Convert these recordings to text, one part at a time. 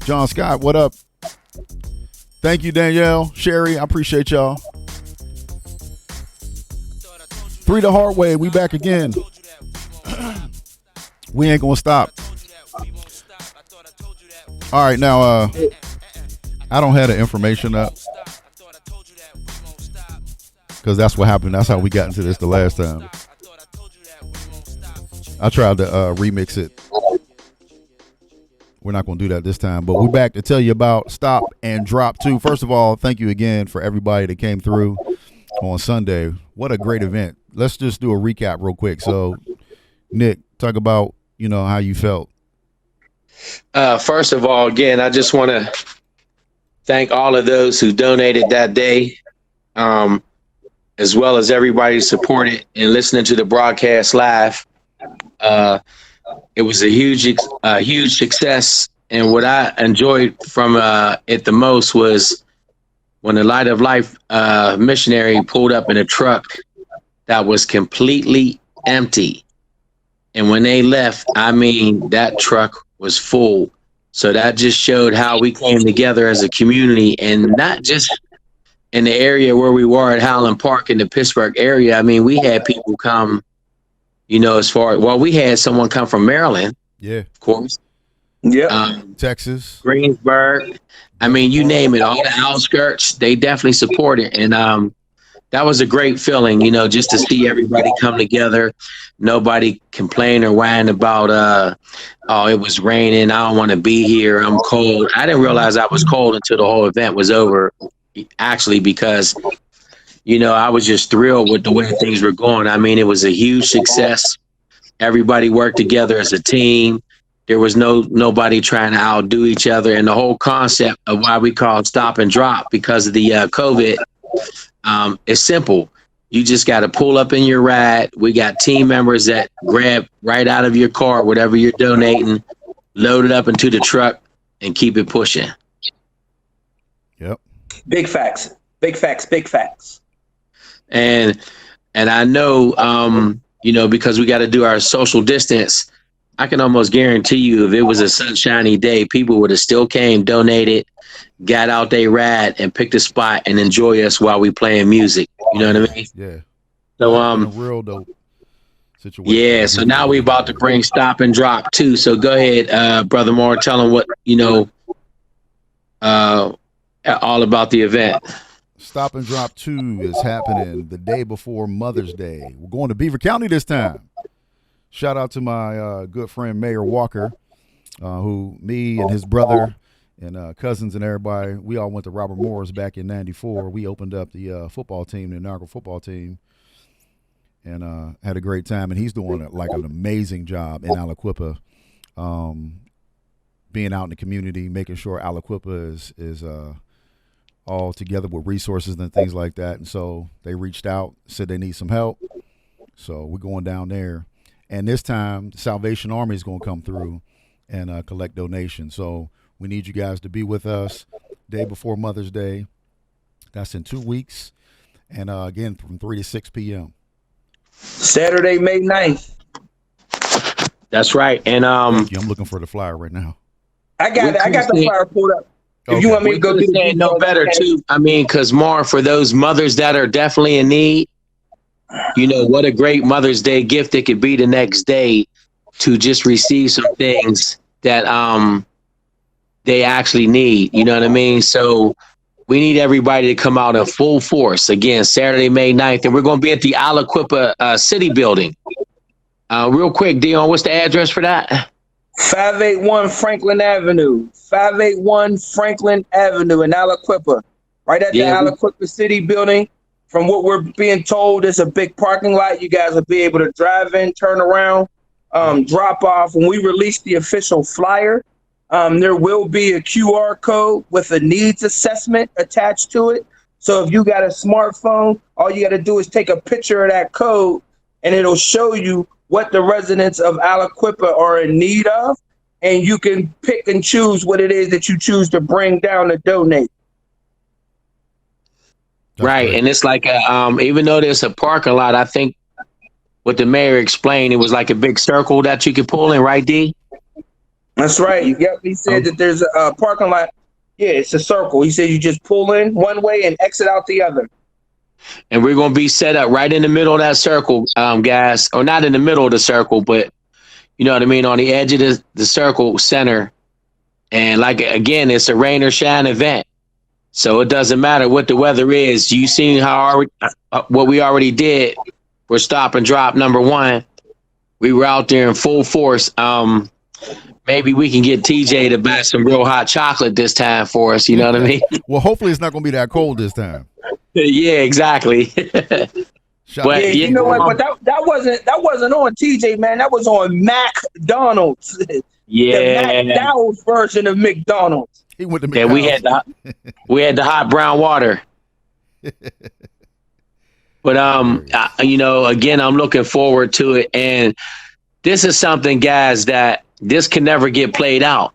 John Scott, what up? Thank you, Danielle, Sherry. I appreciate y'all. Three the hard way. We back again. We ain't gonna stop. All right, now I don't have the information up because that's what happened. That's how we got into this the last time. I tried to remix it. We're not going to do that this time, but we're back to tell you about Stop and Drop 2. First of all, thank you again for everybody that came through on Sunday. What a great event. Let's just do a recap real quick. So, Nick, talk about, how you felt. First of all, again, I just want to thank all of those who donated that day, as well as everybody who supported and listening to the broadcast live. It was a huge success. And what I enjoyed from it the most was when the Light of Life missionary pulled up in a truck that was completely empty. And when they left, that truck was full. So that just showed how we came together as a community, and not just in the area where we were at Highland Park in the Pittsburgh area. We had people come, we had someone come from Maryland. Yeah. Of course. Yeah. Texas. Greensburg. You name it, all the outskirts, they definitely support it. And that was a great feeling, just to see everybody come together. Nobody complain or whine about, it was raining, I don't want to be here, I'm cold. I didn't realize I was cold until the whole event was over, actually, because, I was just thrilled with the way things were going. It was a huge success. Everybody worked together as a team. There was nobody trying to outdo each other. And the whole concept of why we call it Stop and Drop because of the COVID, it's simple. You just got to pull up in your ride. We got team members that grab right out of your car, whatever you're donating, load it up into the truck and keep it pushing. Yep. Big facts. Big facts. Big facts. And I know, because we got to do our social distance, I can almost guarantee you if it was a sunshiny day, people would have still came, donated, got out they ride and picked a spot and enjoy us while we playing music. You know what I mean? Yeah. So a real dope situation. Yeah, so now we about to bring Stop and Drop 2. So go ahead, Brother Moore, tell them what, all about the event. Stop and Drop 2 is happening the day before Mother's Day. We're going to Beaver County this time. Shout out to my good friend Mayor Walker, who me and his brother and cousins and everybody, we all went to Robert Morris back in '94. We opened up the football team, the inaugural football team, and had a great time. And he's doing an amazing job in Aliquippa, being out in the community, making sure Aliquippa is all together with resources and things like that. And so they reached out, said they need some help. So we're going down there. And this time, the Salvation Army is going to come through and collect donations. So we need you guys to be with us day before Mother's Day. That's in 2 weeks. And again, from 3 to 6 p.m. Saturday, May 9th. That's right. And I'm looking for the flyer right now. I got the flyer pulled up. If you want me to go do the no better too. Because more for those mothers that are definitely in need. What a great Mother's Day gift it could be the next day to just receive some things that they actually need. You know what I mean? So we need everybody to come out in full force. Again, Saturday, May 9th. And we're going to be at the Aliquippa City Building. Real quick, Dion, what's the address for that? 581 Franklin Avenue. 581 Franklin Avenue in Aliquippa. Right at the Aliquippa City Building. From what we're being told, it's a big parking lot. You guys will be able to drive in, turn around, drop off. When we release the official flyer, there will be a QR code with a needs assessment attached to it. So if you got a smartphone, all you got to do is take a picture of that code, and it'll show you what the residents of Aliquippa are in need of, and you can pick and choose what it is that you choose to bring down to donate. Right. And it's like, even though there's a parking lot, I think what the mayor explained, it was like a big circle that you could pull in, right, D? That's right. Yep. He said that there's a parking lot. Yeah, it's a circle. He said you just pull in one way and exit out the other. And we're going to be set up right in the middle of that circle, guys, or not in the middle of the circle, but you know what I mean, on the edge of the circle center. And like, again, it's a rain or shine event. So it doesn't matter what the weather is. You seen what we already did for Stop and Drop #1. We were out there in full force. Maybe we can get TJ to buy some real hot chocolate this time for us. You know what I mean? Well, hopefully it's not going to be that cold this time. Yeah, exactly. But yeah, you know what? But that wasn't on TJ, man. That was on McDonald's. Yeah, the McDonald's version of McDonald's. He went to McDonald's. Yeah, we had the hot brown water. But you know, again, I'm looking forward to it, and this is something, guys, that this can never get played out,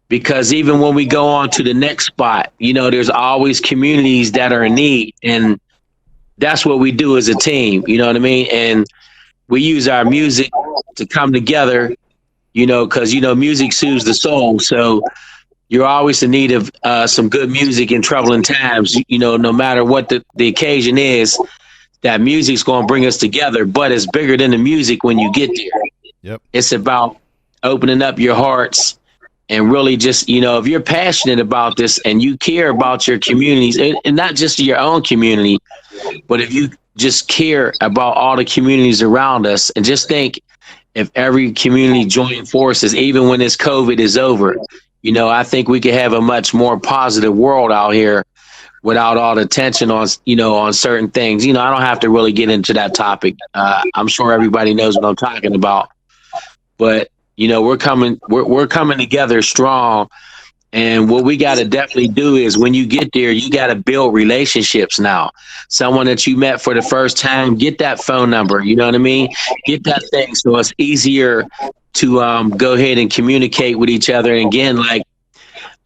because even when we go on to the next spot, you know, there's always communities that are in need, and that's what we do as a team. You know what I mean? And we use our music to come together, you know, because, you know, music soothes the soul. So you're always in need of some good music in troubling times, you know, no matter what the occasion is. That music's going to bring us together, but it's bigger than the music when you get there. Yep. It's about opening up your hearts and really just, you know, if you're passionate about this and you care about your communities, and not just your own community, but if you just care about all the communities around us, and just think, if every community joined forces, even when this COVID is over, you know, I think we could have a much more positive world out here without all the tension on, you know, on certain things. You know, I don't have to really get into that topic. I'm sure everybody knows what I'm talking about. But, you know, we're coming together strong. And what we got to definitely do is, when you get there, you got to build relationships now. Someone that you met for the first time, get that phone number. You know what I mean? Get that thing, so it's easier to go ahead and communicate with each other. And again, like,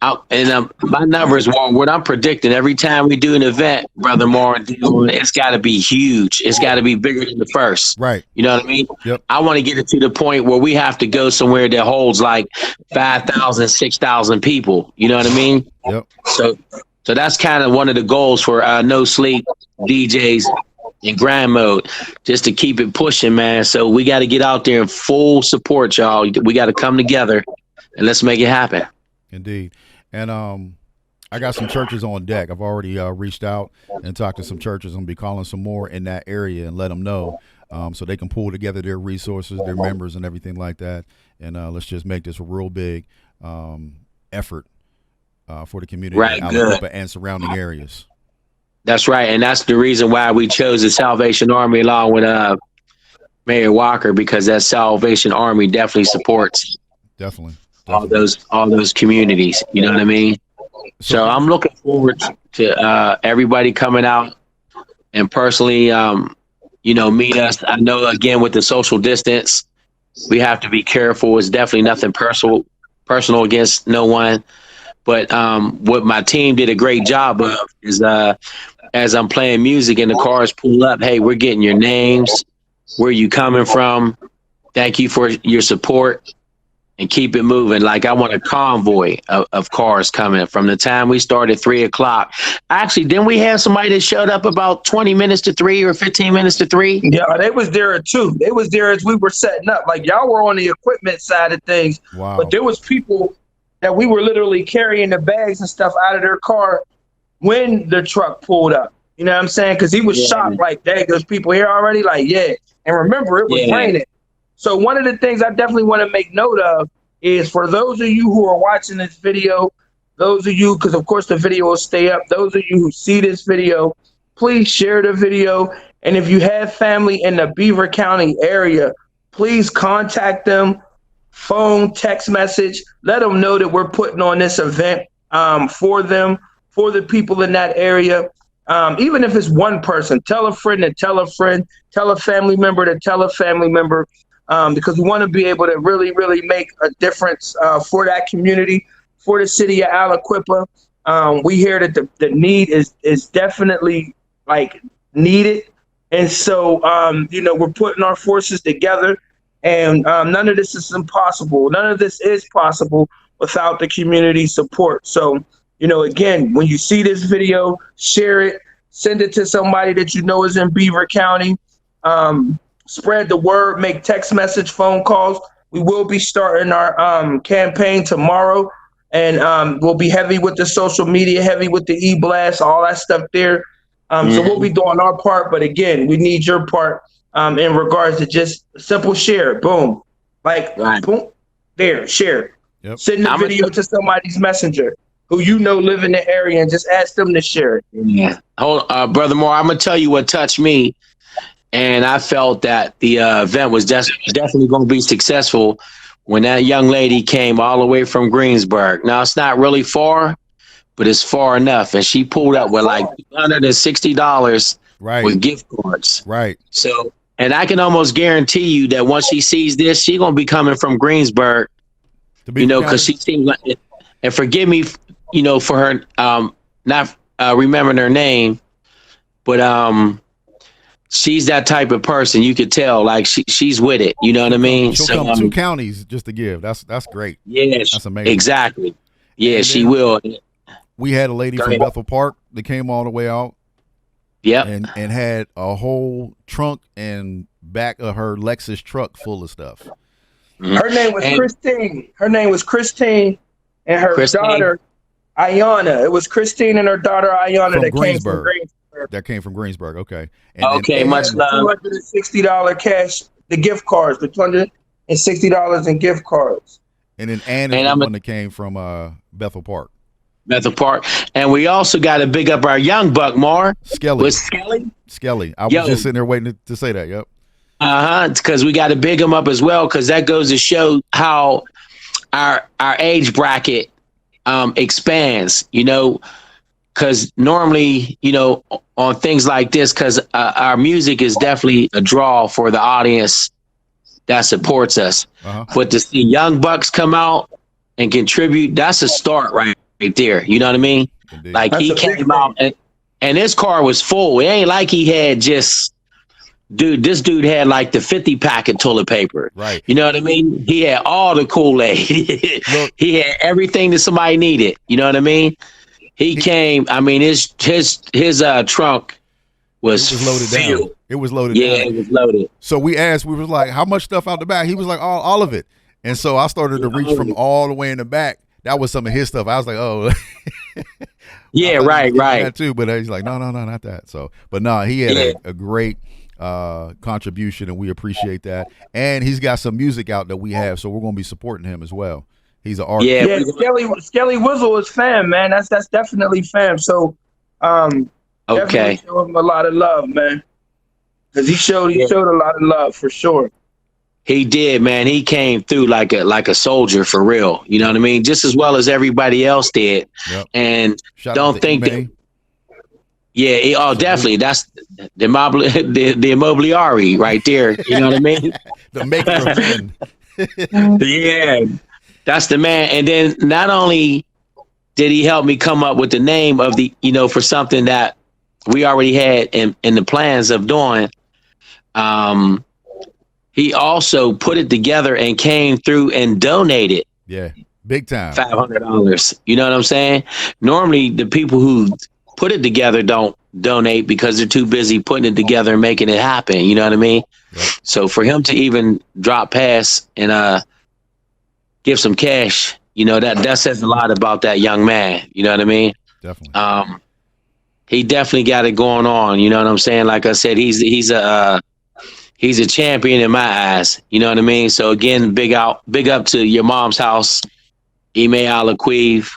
my numbers, what I'm predicting every time we do an event, Brother Moore, it's got to be huge. It's got to be bigger than the first. Right. You know what I mean? Yep. I want to get it to the point where we have to go somewhere that holds like 5,000, 6,000 people. You know what I mean? Yep. So that's kind of one of the goals for No Sleep DJs in grind mode, just to keep it pushing, man. So we got to get out there in full support, y'all. We got to come together and let's make it happen. Indeed. And I got some churches on deck. I've already reached out and talked to some churches. I'm going to be calling some more in that area and let them know, so they can pull together their resources, their members, and everything like that. And let's just make this a real big effort for the community, right, and surrounding areas. That's right. And that's the reason why we chose the Salvation Army along with Mayor Walker, because that Salvation Army definitely supports all those communities. You know what I mean? So I'm looking forward to everybody coming out and personally, you know, meet us. I know, again, with the social distance, we have to be careful. It's definitely nothing personal against no one. But what my team did a great job of is, as I'm playing music and the cars pull up, hey, we're getting your names. Where you coming from? Thank you for your support. And keep it moving. Like, I want a convoy of cars coming from the time we started 3 o'clock. Actually, didn't we have somebody that showed up about 20 minutes to 3 or 15 minutes to 3? Yeah, they was there too. They was there as we were setting up. Like, y'all were on the equipment side of things. Wow. But there was people that we were literally carrying the bags and stuff out of their car when the truck pulled up. You know what I'm saying? Because he was shocked, like, dang, there's people here already? Like, yeah. And remember, it was raining. So one of the things I definitely want to make note of is, for those of you who are watching this video, those of you, because of course the video will stay up, those of you who see this video, please share the video. And if you have family in the Beaver County area, please contact them, phone, text message, let them know that we're putting on this event for them, for the people in that area. Even if it's one person, tell a friend to tell a friend, tell a family member to tell a family member. Because we want to be able to really, really make a difference for that community, for the city of Aliquippa. We hear that the need is definitely, like, needed. And so, you know, we're putting our forces together. And none of this is impossible. None of this is possible without the community support. So, again, when you see this video, share it, send it to somebody that you know is in Beaver County. Spread the word, make text message, phone calls. We will be starting our campaign tomorrow, and we'll be heavy with the social media, heavy with the e-blast, all that stuff there. So we'll be doing our part, but again, we need your part in regards to just simple share. Boom. Boom. There, share. Yep. Send the video to somebody's messenger who live in the area and just ask them to share it. Yeah. Brother Moore, I'm going to tell you what touched me. And I felt that the event was definitely going to be successful when that young lady came all the way from Greensburg. Now, it's not really far, but it's far enough. And she pulled up with like $260 with gift cards. Right. So, and I can almost guarantee you that once she sees this, she's going to be coming from Greensburg, because she seems like it. And forgive me, for her not remembering her name, but she's that type of person. You could tell, like she's with it. You know what I mean? She'll come 2 counties just to give. That's great. Yeah, that's amazing. Exactly. Yeah, she will. We had a lady from Bethel Park that came all the way out. Yep. And had a whole trunk and back of her Lexus truck full of stuff. Her name was Christine. And her daughter, Ayana. It was Christine and her daughter, Ayana, that came from Greensburg. That came from Greensburg. Okay. And much love. $260 cash, the gift cards, the $260 in gift cards. And then Anna is the one that came from Bethel Park. Bethel Park. And we also got to big up our young buck, Mar. Skelly. Skelly? I was just sitting there waiting to say that. Yep. Because we got to big him up as well, because that goes to show how our age bracket expands, because normally, on things like this, because our music is definitely a draw for the audience that supports us. But to see young bucks come out and contribute, that's a start right there. You know what I mean? Indeed. Like he came out and his car was full. It ain't like he had just, this dude had like the 50 pack of toilet paper. Right. You know what I mean? He had all the Kool-Aid. He had everything that somebody needed. You know what I mean? He came, I mean, his trunk was loaded filled. down. It was loaded down. down. Yeah, it was loaded. So we was like, how much stuff out the back? He was like, all of it. And so I started to reach from all the way in the back. That was some of his stuff. I was like, oh. Yeah, right. That too, but he's like, no, not that. So, but no, he had a great contribution, and we appreciate that. And he's got some music out that we have, so we're going to be supporting him as well. He's an artist. Yeah, Skelly Wizzle is fam, man. That's definitely fam. So, definitely show him a lot of love, man, because he showed a lot of love for sure. He did, man. He came through like a soldier for real. You know what I mean? Just as well as everybody else did. Yep. And don't think that. Yeah. Definitely. That's the Immobiliari right there. You know what I mean? The maker of Ben. Yeah. That's the man. And then not only did he help me come up with the name of the, for something that we already had in the plans of doing, he also put it together and came through and donated. Yeah, big time. $500. You know what I'm saying? Normally, the people who put it together don't donate because they're too busy putting it together and making it happen. You know what I mean? Yep. So for him to even drop past and give some cash, that says a lot about that young man. You know what I mean? Definitely. He definitely got it going on. You know what I'm saying? Like I said, he's a champion in my eyes. You know what I mean? So again, big up to your mom's house. Ime Alaquive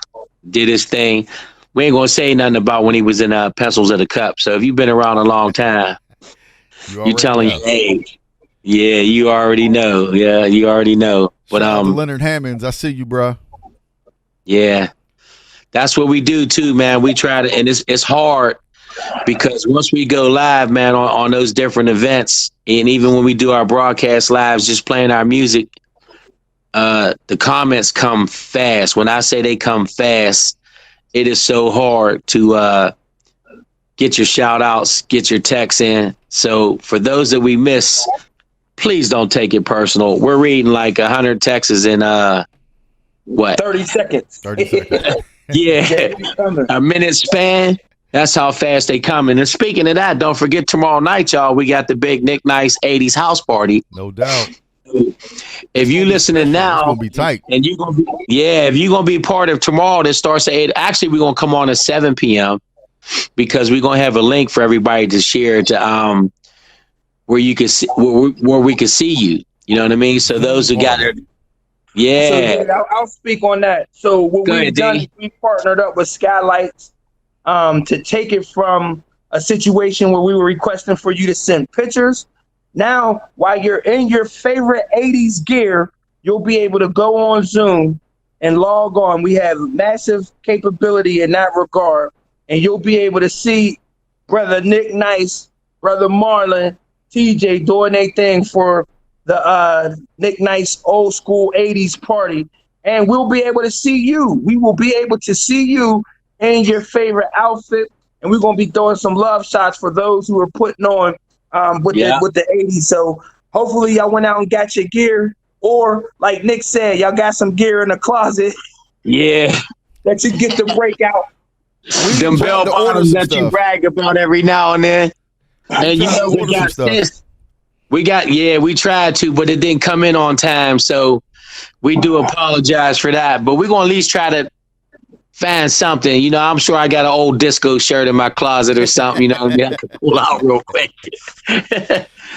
did his thing. We ain't gonna say nothing about when he was in Pencils of the Cup. So if you've been around a long time, you're telling your age. Yeah, you already know. Yeah, you already know. But Leonard Hammonds, I see you, bro. Yeah, that's what we do too, man. We try to, and it's hard. Because once we go live, man, on those different events, and even when we do our broadcast lives, just playing our music, the comments come fast. When I say they come fast, it is so hard to get your shout outs, get your texts in. So for those that we miss, please don't take it personal. We're reading like 100 texts in what? 30 seconds. 30 seconds. Yeah, a minute span. That's how fast they coming. And speaking of that, don't forget tomorrow night, y'all. We got the big Nick Nice 80s house party. No doubt. If you listening now, it's gonna be tight. And you gonna be if you're gonna be part of tomorrow, that starts at 8. Actually, we're gonna come on at 7 p.m. because we're gonna have a link for everybody to share to where you can see where we can see you. You know what I mean? So those who got it, So I'll speak on that. So what we've done is we partnered up with Skylights to take it from a situation where we were requesting for you to send pictures. Now, while you're in your favorite 80s gear, you'll be able to go on Zoom and log on. We have massive capability in that regard, and you'll be able to see Brother Nick Nice, Brother Marlon, TJ doing their thing for the Nick Nice old school 80s party. And we'll be able to see you. We will be able to see you in your favorite outfit, and we're going to be throwing some love shots for those who are putting on with the 80s. So hopefully y'all went out and got your gear, or like Nick said, y'all got some gear in the closet. Yeah. That you get to break out. Them bell bottoms that you brag about every now and then. And you know, we got this. We tried to, but it didn't come in on time. So we do apologize for that. But we're going to at least try to find something. You know, I'm sure I got an old disco shirt in my closet or something, you know, we have to pull out real quick.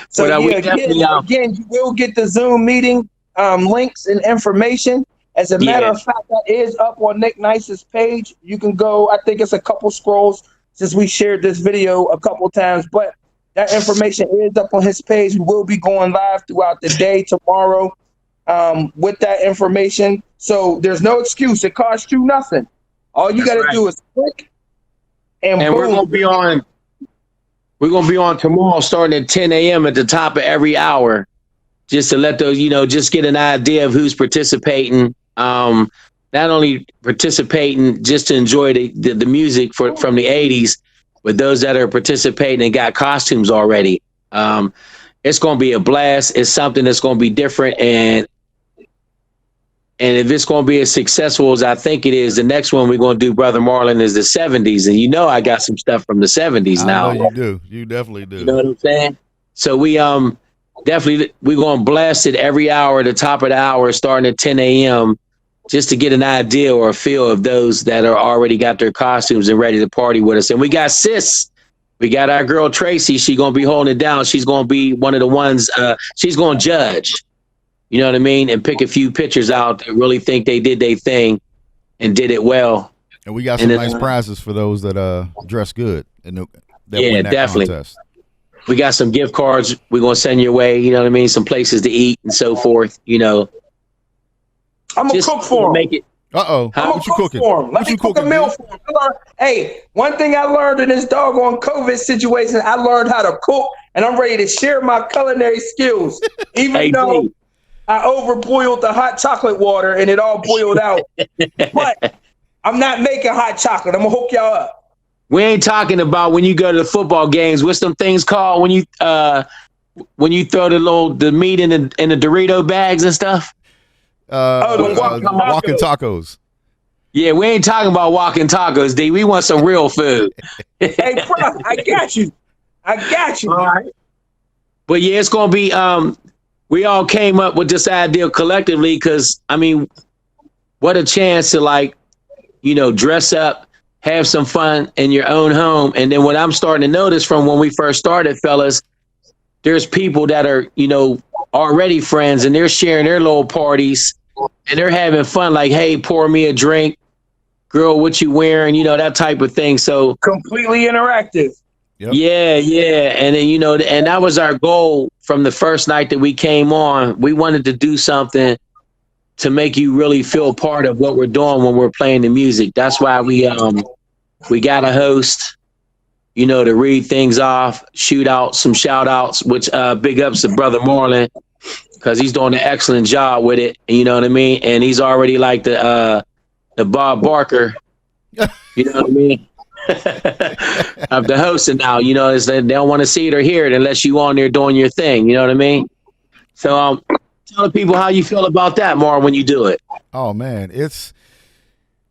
So again, you will get the Zoom meeting links and information. As a matter of fact, that is up on Nick Nice's page. You can go, I think it's a couple scrolls since we shared this video a couple times, but that information is up on his page. We will be going live throughout the day tomorrow with that information. So there's no excuse. It costs you nothing. All you got to do is click and boom. We're gonna be on tomorrow starting at 10 a.m. at the top of every hour, just to let those, just get an idea of who's participating. Not only participating just to enjoy the music from the 80s, but those that are participating and got costumes already. It's going to be a blast. It's something that's going to be different. And if it's going to be as successful as I think it is, the next one we're going to do, Brother Marlon, is the 70s. And I got some stuff from the 70s now. I know you do. You definitely do. You know what I'm saying? So we're going to blast it every hour at the top of the hour, starting at 10 a.m., just to get an idea or a feel of those that are already got their costumes and ready to party with us. And we got Sis. We got our girl Tracy. She's going to be holding it down. She's going to be one of the ones, she's going to judge, you know what I mean? And pick a few pictures out that really think they did their thing and did it well. And we got some nice prizes for those that dress good. And that win that definitely. Contest. We got some gift cards we're going to send your way, you know what I mean? Some places to eat and so forth, I'm going to cook for him. Make it. Uh-oh. What you cooking? Let me cook a meal for him. Hey, one thing I learned in this doggone COVID situation, I learned how to cook, and I'm ready to share my culinary skills. Even though I overboiled the hot chocolate water and it all boiled out. But I'm not making hot chocolate. I'm going to hook y'all up. We ain't talking about when you go to the football games. What's them things called when you throw the meat in the Dorito bags and stuff? Walking tacos. Yeah, we ain't talking about walking tacos, D. We want some real food. Hey, bro, I got you. All right. But yeah, it's gonna be. We all came up with this idea collectively because what a chance to dress up, have some fun in your own home, and then what I'm starting to notice from when we first started, fellas, there's people that are already friends and they're sharing their little parties and they're having fun, like, hey, pour me a drink, girl, what you wearing, that type of thing. So completely interactive. Yep. Yeah. And then, and that was our goal from the first night that we came on. We wanted to do something to make you really feel part of what we're doing when we're playing the music. That's why we got a host, to read things off, shoot out some shout outs, which big ups to Brother Marlon, because he's doing an excellent job with it. You know what I mean? And he's already like the Bob Barker, you know what I mean? Of the hosting now, they don't want to see it or hear it unless you on there doing your thing. You know what I mean? So tell the people how you feel about that more when you do it. Oh man, it's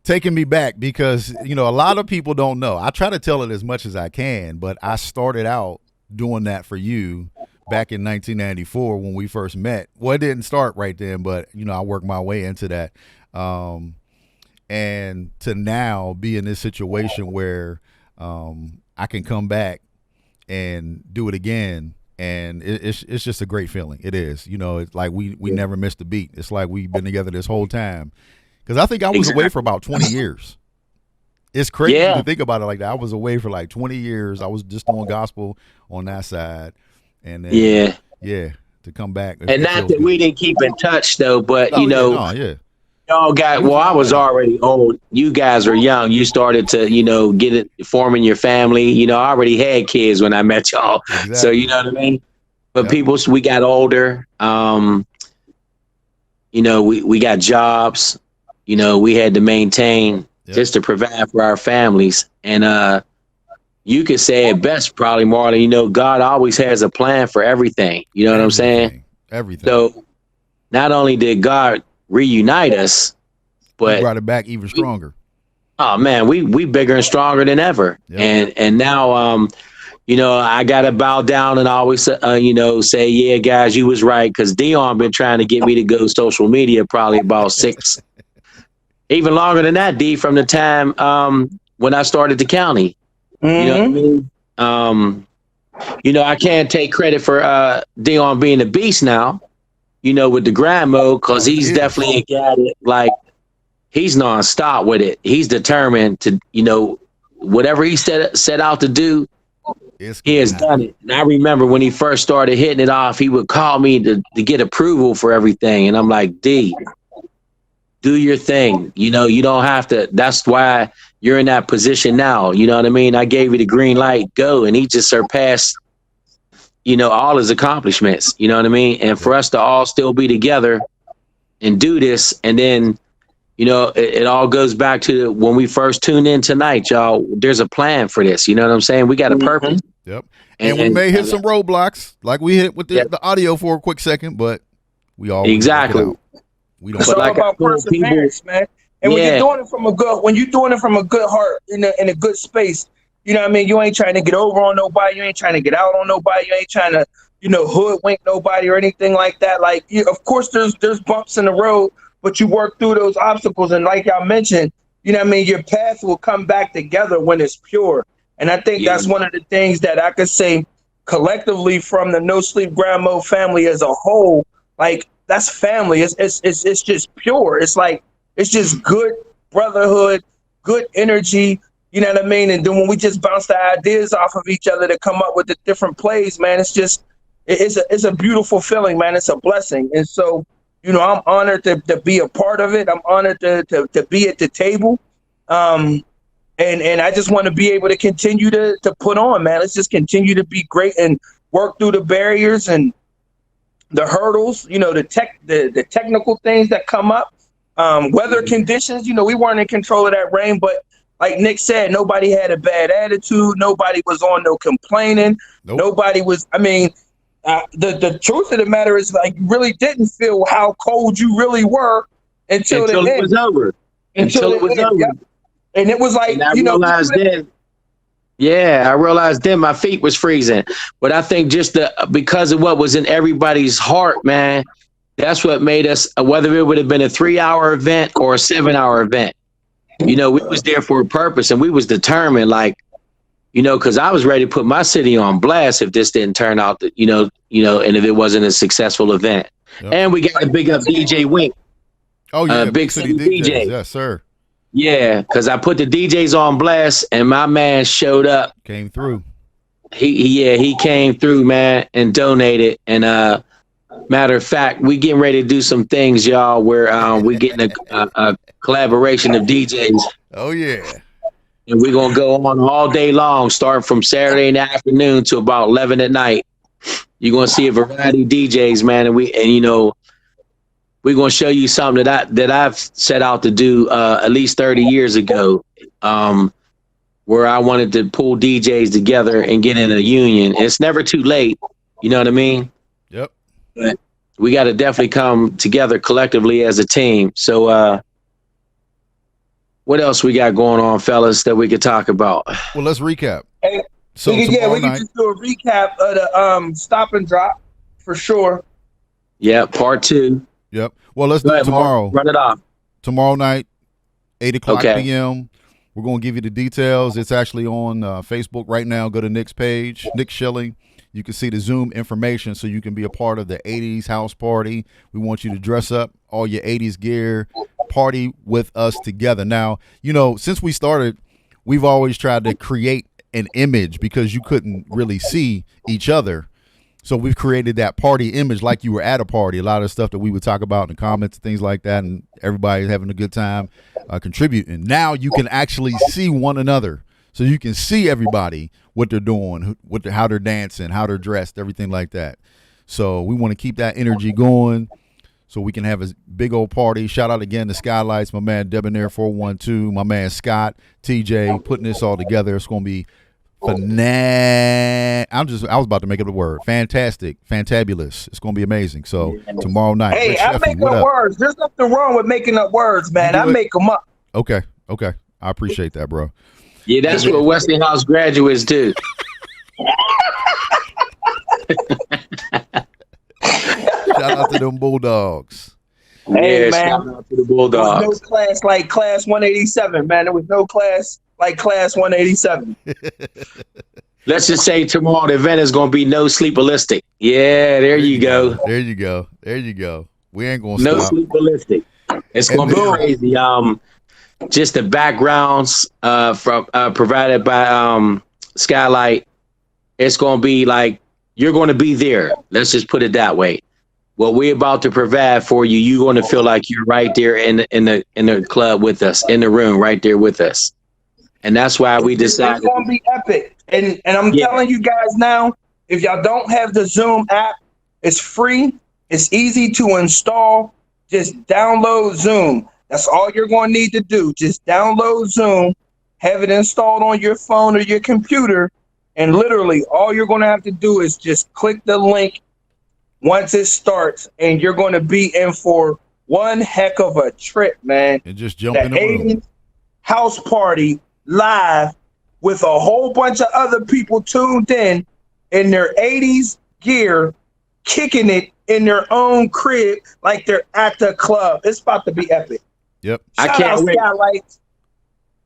taking me back because a lot of people don't know. I try to tell it as much as I can, but I started out doing that for you back in 1994 when we first met. Well, it didn't start right then, but I worked my way into that, and to now be in this situation where I can come back and do it again. And it's just a great feeling. It is. It's like we never missed a beat. It's like we've been together this whole time. Because I think I was away for about 20 years. It's crazy to think about it like that. I was away for like 20 years. I was just doing gospel on that side. And then, to come back. And not that we didn't keep in touch, though, but, y'all got, I was already old. You guys were young. You started to, get it, forming your family. I already had kids when I met y'all. Exactly. So, you know what I mean? But we got older. We got jobs. We had to maintain just to provide for our families. And you could say it best, probably, Marlon, God always has a plan for everything. You know what I'm saying? Everything. So not only did God reunite us, but he brought it back even stronger. Oh man, we bigger and stronger than ever. Yep. And now I gotta bow down and always say, yeah, guys, you was right, because Dion been trying to get me to go social media probably about 6 even longer than that, D, from the time when I started the county. Mm-hmm. You know what I mean? I can't take credit for Dion being a beast now, with the grind mode, because he's definitely a guy that, like, he's nonstop with it. He's determined to, whatever he set out to do, he has done it. And I remember when he first started hitting it off, he would call me to get approval for everything. And I'm like, D, do your thing. You don't have to. That's why you're in that position now. You know what I mean? I gave you the green light, go. And he just surpassed, all his accomplishments. You know what I mean? And for us to all still be together and do this, and then, it all goes back to when we first tuned in tonight, y'all. There's a plan for this. You know what I'm saying? We got a purpose. Yep. And we may hit some roadblocks, like we hit with the audio for a quick second, but we all exactly. We don't. It's all about perseverance, man. And when you're doing it from a good heart, in a good space, you know what I mean? You ain't trying to get over on nobody. You ain't trying to get out on nobody. You ain't trying to, hoodwink nobody or anything like that. Like, of course, there's bumps in the road, but you work through those obstacles. And like y'all mentioned, you know what I mean? Your path will come back together when it's pure. And I think that's one of the things that I could say collectively from the No Sleep Grind Mode family as a whole. Like, that's family. It's just pure. It's like, it's just good brotherhood, good energy. You know what I mean? And then when we just bounce the ideas off of each other to come up with the different plays, man, it's a beautiful feeling, man. It's a blessing. And so, I'm honored to be a part of it. I'm honored to be at the table. And I just want to be able to continue to put on, man. Let's just continue to be great and work through the barriers and the hurdles, the technical things that come up, weather conditions. We weren't in control of that rain, but like Nick said, nobody had a bad attitude. Nobody was on no complaining. Nope. Nobody was. I mean, the truth of the matter is, like, you really didn't feel how cold you really were until it was over. Until it was over. Yeah. And it was like, I realized then my feet was freezing. But I think just because of what was in everybody's heart, man, that's what made us, whether it would have been a 3-hour event or a 7-hour event, we was there for a purpose, and we was determined, like, because I was ready to put my city on blast if this didn't turn out, and if it wasn't a successful event. Yep. And we got to big up DJ Wink. Oh, yeah. Big City DJ. Yes, sir. Yeah, because I put the DJs on blast, and my man showed up. Came through. He came through, man, and donated. And matter of fact, we getting ready to do some things, y'all, where we getting a collaboration of DJs. Oh, yeah. And we're going to go on all day long, starting from Saturday in the afternoon to about 11 at night. You're going to see a variety of DJs, man. And we're going to show you something that I've set out to do at least 30 years ago, where I wanted to pull DJs together and get in a union. It's never too late. You know what I mean? Yep. But we got to definitely come together collectively as a team. So, what else we got going on, fellas, that we could talk about? Well, let's recap. Hey, So we tomorrow can night, just do a recap of the stop and drop for sure. Yeah, part 2. yep. Well, let's Go do it ahead, Mark. tomorrow. Run it off. Tomorrow night, 8:00 Okay. p.m. We're going to give you the details. It's actually on Facebook right now. Go to Nick's page, Nick Schilling. You can see the Zoom information so you can be a part of the 80s house party. We want you to dress up, all your 80s gear, party with us together. Now, you know, since we started, we've always tried to create an image because you couldn't really see each other. So we've created that party image like you were at a party. A lot of stuff that we would talk about in the comments and things like that, and everybody's having a good time contributing. Now you can actually see one another. So you can see everybody, what they're doing, how they're dancing, how they're dressed, everything like that. So we want to keep that energy going so we can have a big old party. Shout out again to Skylights, my man Debonair 412, my man Scott, TJ, putting this all together. It's going to be I was about to make up a word. Fantastic, fantabulous. It's going to be amazing. So tomorrow night. Hey, Rich I Sheffy, make what up up? words. There's nothing wrong with making up words, man. You I do it? make them up. Okay. I appreciate that, bro. Yeah, that's what Westinghouse graduates do. Shout out to them Bulldogs. Hey, Yeah, man. shout out to the There was Bulldogs. no class like class 187, man. There was no class like class 187. Let's just say tomorrow the event is going to be no sleep-ballistic. Yeah, there you go. There you go. We ain't gonna No stop. sleep-ballistic. It's going to be crazy. Just the backgrounds from provided by Skylight. It's going to be like you're going to be there. Let's just put it that way. What we're about to provide for you, you're going to feel like you're right there in the club with us, in the room, right there with us. And that's why we decided. It's going to be epic. And I'm telling you guys now, if y'all don't have the Zoom app, it's free. It's easy to install. Just download Zoom. That's all you're going to need to do. Just download Zoom, have it installed on your phone or your computer, and literally all you're going to have to do is just click the link once it starts, and you're going to be in for one heck of a trip, man. And just jump in the room. 80s house party live with a whole bunch of other people tuned in their 80s gear, kicking it in their own crib like they're at the club. It's about to be epic. Yep. I Shout can't out wait. Skylights.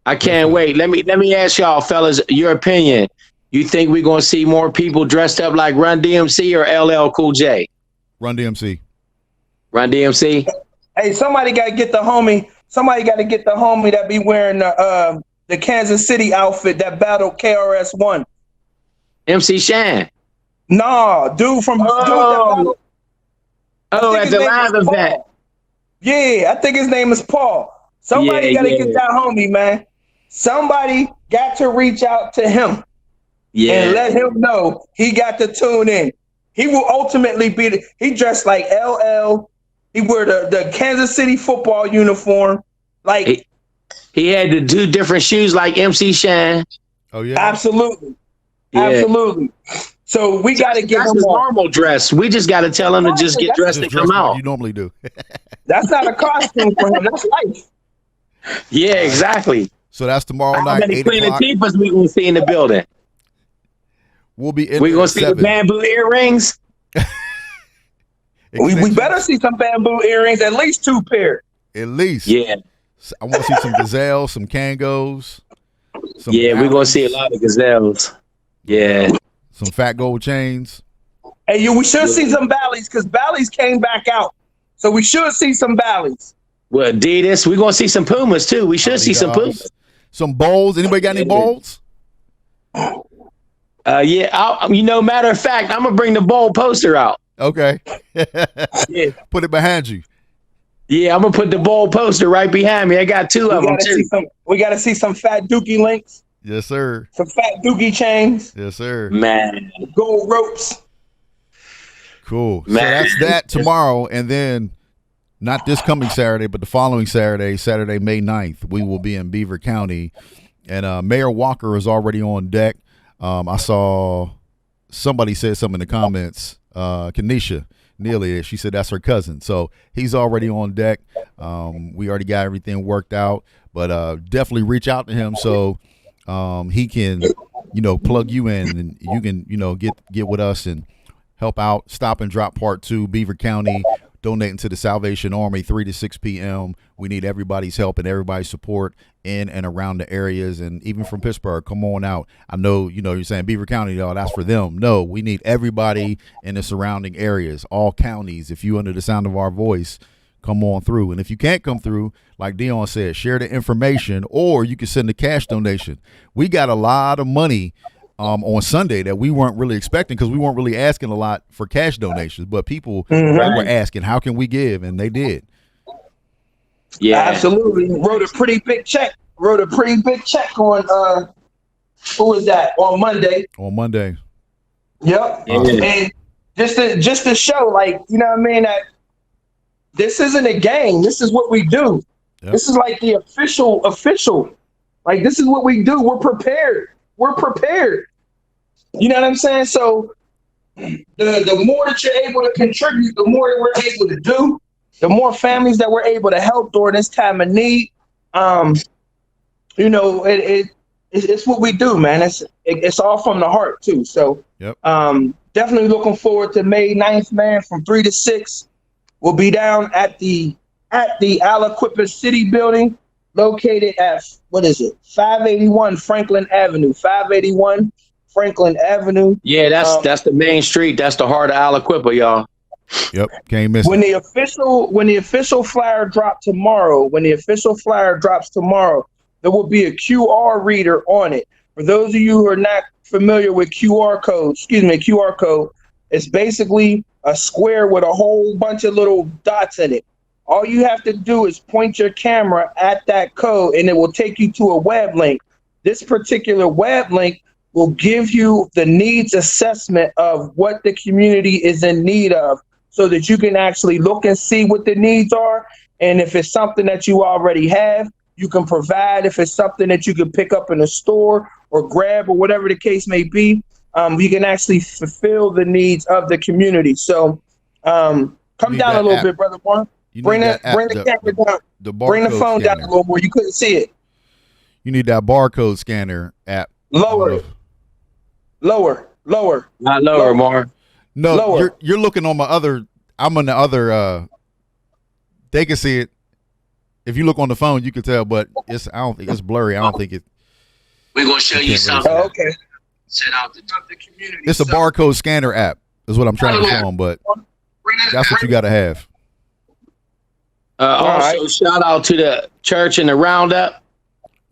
I can't wait. Let me ask y'all, fellas, your opinion. You think we're going to see more people dressed up like Run DMC or LL Cool J? Run DMC. Run DMC? Hey, somebody got to get the homie. Somebody got to get the homie that be wearing the Kansas City outfit that battled KRS-One. MC Shan. Nah, dude from dude that battled. I Oh, think at his the name live is Paul. event. Yeah, I think his name is Paul. Somebody Yeah, got to yeah. get that homie, man. Somebody got to reach out to him and Yeah. let him know he got to tune in. He will ultimately be he dressed like LL. He wear the Kansas City football uniform. Like, He had to do different shoes like MC Shan. Oh yeah. absolutely. Yeah. Absolutely. So we got to get That's him his on. normal dress. We just got to tell him to just get dressed Just and come dress like out. you normally do. That's not a costume for him. That's life. Yeah, exactly. So that's tomorrow How night, many 8 Queen o'clock. Latifahs we gonna see in the building? We'll be in We there gonna at see the 7. bamboo earrings? We Extensions, better see some bamboo earrings, at least 2 pair. at least. Yeah, I want to see some gazelles, some Kangos. Some yeah, we're gonna Allens, see a lot of gazelles. Yeah, some fat gold chains. Hey, we should see some Bally's because Bally's came back out. So we should see some Bally's. well, Adidas. We're gonna see some Pumas too. We should see some Pumas. Some bowls. Anybody got any bowls? Yeah, matter of fact, I'm gonna bring the bowl poster out. Okay. Yeah, Put it behind you. yeah, I'm gonna put the bowl poster right behind me. I got 2 of them too. We gotta see some fat dookie links, Yes, sir. some fat dookie chains, Yes, sir. Man, gold ropes. Cool. So Man. that's that tomorrow. And then not this coming Saturday, but the following Saturday, May 9th, we will be in Beaver County. And Mayor Walker is already on deck. I saw somebody said something in the comments. Kenesha Neely. She said that's her cousin. So he's already on deck. We already got everything worked out, but definitely reach out to him so he can, plug you in and you can, get with us and help out. Stop and Drop Part 2, Beaver County, donating to the Salvation Army, 3 to 6 p.m. We need everybody's help and everybody's support in and around the areas, and even from Pittsburgh. Come on out. I know, you're saying Beaver County, though, that's for them. No, we need everybody in the surrounding areas, all counties. If you under the sound of our voice, come on through. And if you can't come through, like Dion said, share the information, or you can send a cash donation. We got a lot of money on Sunday that we weren't really expecting, because we weren't really asking a lot for cash donations, but people were asking, how can we give? And they did. Yeah, absolutely. Wrote a pretty big check on who was that, on Monday. Yep. And just to show, like, you know what I mean, that this isn't a game. This is what we do. Yep. This is like the official. Like, this is what we do. We're prepared. You know what I'm saying? So the more that you're able to contribute, the more that we're able to do, the more families that we're able to help during this time of need. It's what we do, man. It's all from the heart too. So definitely looking forward to May 9th, man, from 3 to 6. We'll be down at the Aliquippa City building, located at 581 Franklin Avenue. 581 Franklin Avenue. Yeah, that's the main street. That's the heart of Aliquippa, y'all. Yep, can't miss it. When the official flyer drops tomorrow, there will be a QR reader on it. For those of you who are not familiar with QR code, it's basically a square with a whole bunch of little dots in it. All you have to do is point your camera at that code, and it will take you to a web link. This particular web link will give you the needs assessment of what the community is in need of, so that you can actually look and see what the needs are. And if it's something that you already have, you can provide. If it's something that you can pick up in a store or grab or whatever the case may be, you can actually fulfill the needs of the community. So come down a little bit, Brother Warren. Bring the camera down. Bring the phone down a little more. You couldn't see it. You need that barcode scanner app. Lower. Not lower, Mark. No, lower. You're looking on my other. I'm on the other. They can see it. If you look on the phone, you can tell, but I don't think it's blurry. I don't think it. We're gonna show you something. Oh, okay. Set out the community. It's a barcode scanner app. Is what I'm trying to show them, but that's what you got to have. Also, shout out to the church in the Roundup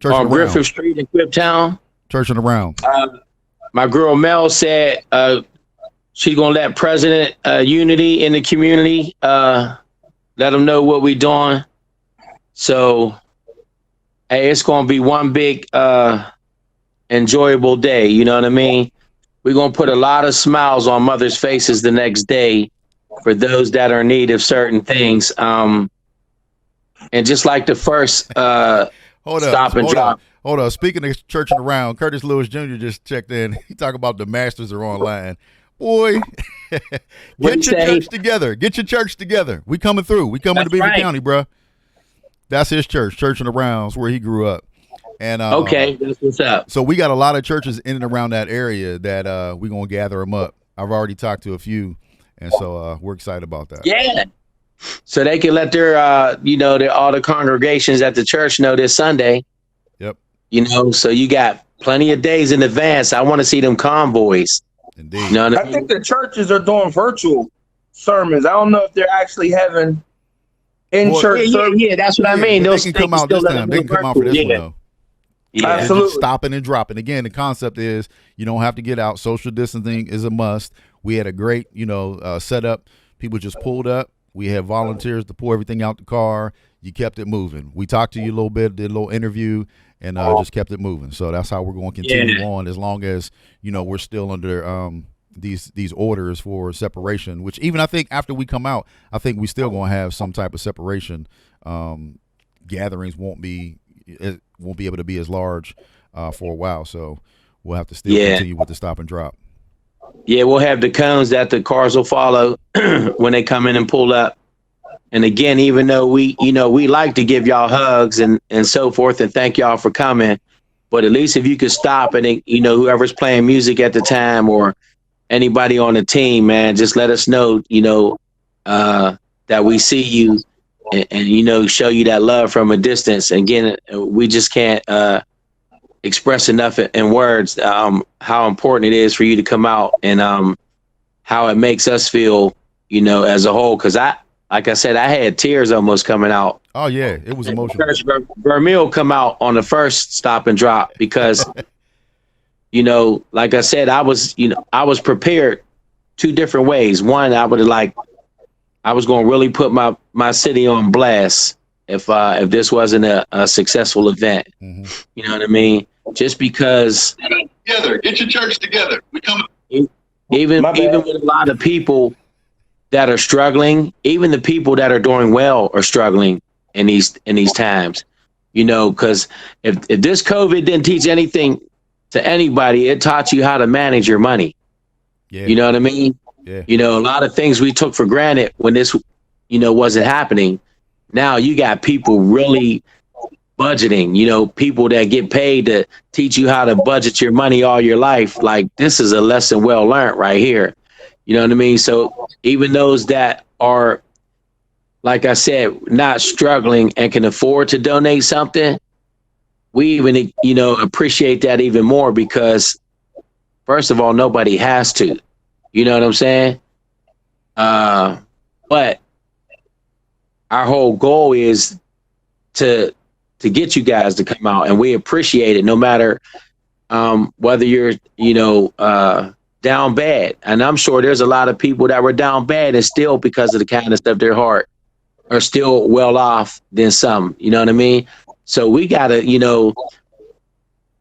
on Griffith Street in Quiptown. Church in the Round. My girl Mel said she's gonna let President Unity in the community let them know what we're doing. So, hey, it's gonna be one big enjoyable day. You know what I mean? We're gonna put a lot of smiles on mothers' faces the next day for those that are in need of certain things. And just like the first stop and drop. Hold up. Speaking of church and around, Curtis Lewis Jr. just checked in. He talked about the Masters are online. Boy, get your church together. Get your church together. We coming through. We coming to Beaver County, bro. That's his church, Church and Around, where he grew up. And okay, that's what's up. So we got a lot of churches in and around that area that we're going to gather them up. I've already talked to a few, and so we're excited about that. Yeah. So they can let their, all the congregations at the church know this Sunday. Yep. So you got plenty of days in advance. I want to see them convoys. Indeed. You know what I mean? think the churches are doing virtual sermons. I don't know if they're actually having in-church service. Yeah, that's what I mean. They can come out this time. They can come out for this one, though. Yeah, absolutely. Stopping and dropping. Again, the concept is you don't have to get out. Social distancing is a must. We had a great, setup. People just pulled up. We had volunteers to pour everything out the car. You kept it moving. We talked to you a little bit, did a little interview, and just kept it moving. So that's how we're going to continue on, as long as we're still under these orders for separation. Which even I think after we come out, I think we still going to have some type of separation. Gatherings won't be able to be as large for a while. So we'll have to still continue with the stop and drop. Yeah, we'll have the cones that the cars will follow when they come in and pull up. And again, even though we like to give y'all hugs and so forth and thank y'all for coming, but at least if you could stop and, whoever's playing music at the time or anybody on the team, man, just let us know, that we see you and show you that love from a distance. Again, we just can't express enough in words how important it is for you to come out and how it makes us feel, as a whole. Because like I said, I had tears almost coming out. Oh yeah, it was emotional. Vermeil come out on the first stop and drop because, like I said, I was prepared two different ways. One, I was going to really put my city on blast if this wasn't a successful event. Mm-hmm. You know what I mean? Just because. Together, get your church together. We come. Even with a lot of people that are struggling, even the people that are doing well are struggling in these times, because if this COVID didn't teach anything to anybody, it taught you how to manage your money. Yeah. You know what I mean? Yeah. A lot of things we took for granted when this, wasn't happening. Now you got people really budgeting, people that get paid to teach you how to budget your money all your life. Like, this is a lesson well learned right here. You know what I mean? So even those that are, like I said, not struggling and can afford to donate something, we even, appreciate that even more because, first of all, nobody has to. You know what I'm saying? But our whole goal is to get you guys to come out, and we appreciate it no matter whether you're, down bad. And I'm sure there's a lot of people that were down bad and still, because of the kindness of their heart, are still well off than some. You know what I mean? So we gotta,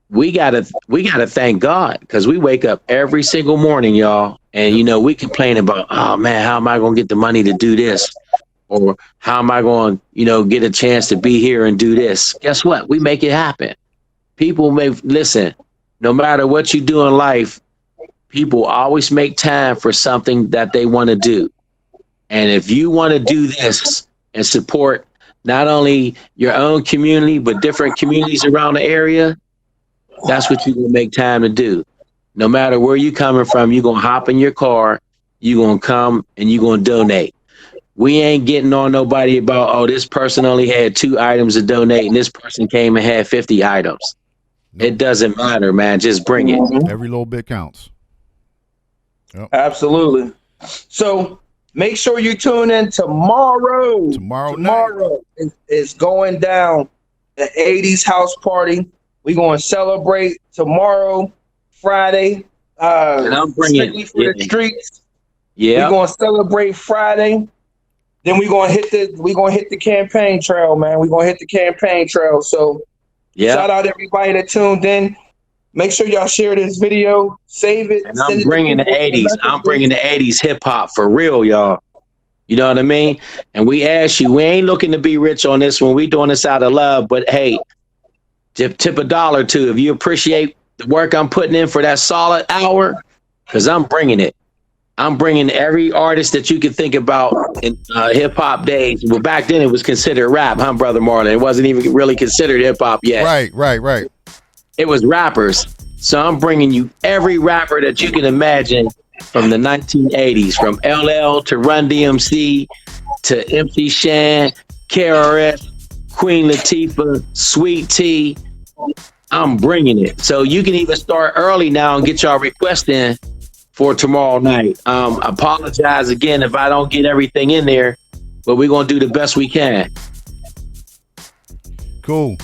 we gotta thank God, because we wake up every single morning, y'all, and we complain about, oh man, how am I gonna get the money to do this? Or how am I going to, get a chance to be here and do this? Guess what? We make it happen. People listen, no matter what you do in life, people always make time for something that they want to do. And if you want to do this and support not only your own community, but different communities around the area, that's what you're going to make time to do. No matter where you're coming from, you're going to hop in your car, you're going to come and you're going to donate. We ain't getting on nobody about, oh, this person only had 2 items to donate and this person came and had 50 items. Nope. It doesn't matter, man. Just bring it. Every little bit counts. Yep. Absolutely. So make sure you tune in tomorrow. Tomorrow is going down, the 80s house party. We're going to celebrate tomorrow, Friday. And I'm bringing for the streets. Yeah. We're going to celebrate Friday. Then we're gonna hit the campaign trail, man. We're gonna hit the campaign trail. So shout out everybody that tuned in. Make sure y'all share this video, save it. And I'm bringing the 80s. I'm bringing the 80s hip hop for real, y'all. You know what I mean? And we ask you, we ain't looking to be rich on this one. We doing this out of love. But hey, tip $1 or $2 if you appreciate the work I'm putting in for that solid hour, because I'm bringing it. I'm bringing every artist that you can think about in hip hop days. Well, back then it was considered rap, huh, Brother Marlon? It wasn't even really considered hip hop yet. Right. It was rappers. So I'm bringing you every rapper that you can imagine from the 1980s, from LL to Run DMC to MC Shan, KRS, Queen Latifah, Sweet Tea. I'm bringing it. So you can even start early now and get y'all requests in for tomorrow night. Apologize again if I don't get everything in there, but we're going to do the best we can. Cool.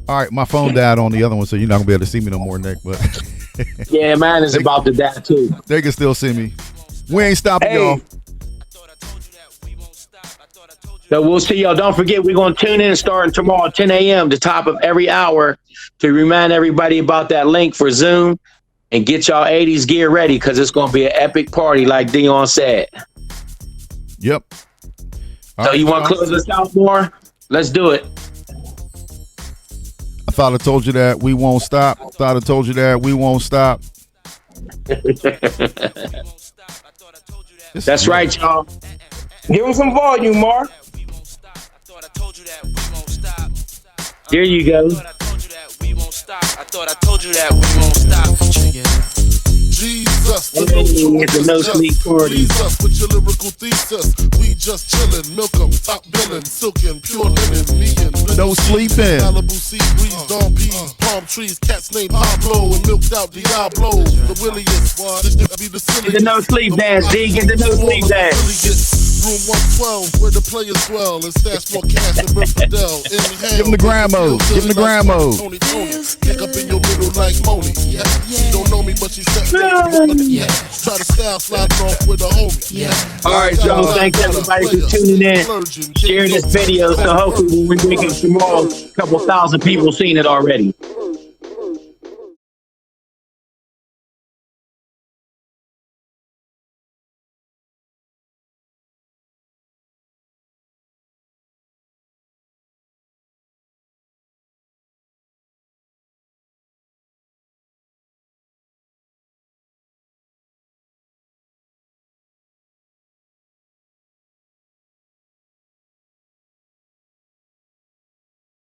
All right, my phone died on the other one, so you're not going to be able to see me no more, Nick. But yeah, mine is about to die too. They can still see me. We ain't stopping, y'all. So we'll see y'all. Don't forget, we're going to tune in starting tomorrow at 10 a.m., the top of every hour, to remind everybody about that link for Zoom. And get y'all 80s gear ready, because it's going to be an epic party, like Dion said. Yep. So you want to close us out more? Let's do it. I thought I told you that we won't stop. Thought I told you that we won't stop. That's right, y'all. Give him some volume, Mark. There you go. I thought I told you that we won't stop. Jesus, the Hey, it's a no sleep party. Please us with your lyrical thesis. We just chillin', milk 'em, top billin', silkin', pure linen, me and No sleeping. Malibu sea breeze, dawn peas, palm trees, cats named Pablo and milked out Diablo. The williest, this be the silly. Get the no sleep dance, D. Get the no sleep dance. Room 112, where the players dwell, and stash more cash than Bert Fidel. Inhale, Give him the grandma. Give him the grandma. Tony, pick up in your middle like Moni. She don't know me, but she said, try to style sliding off with a homie. All right, y'all. Thanks everybody for tuning in, sharing this video. So hopefully when we make it tomorrow, a couple thousand people seen it already.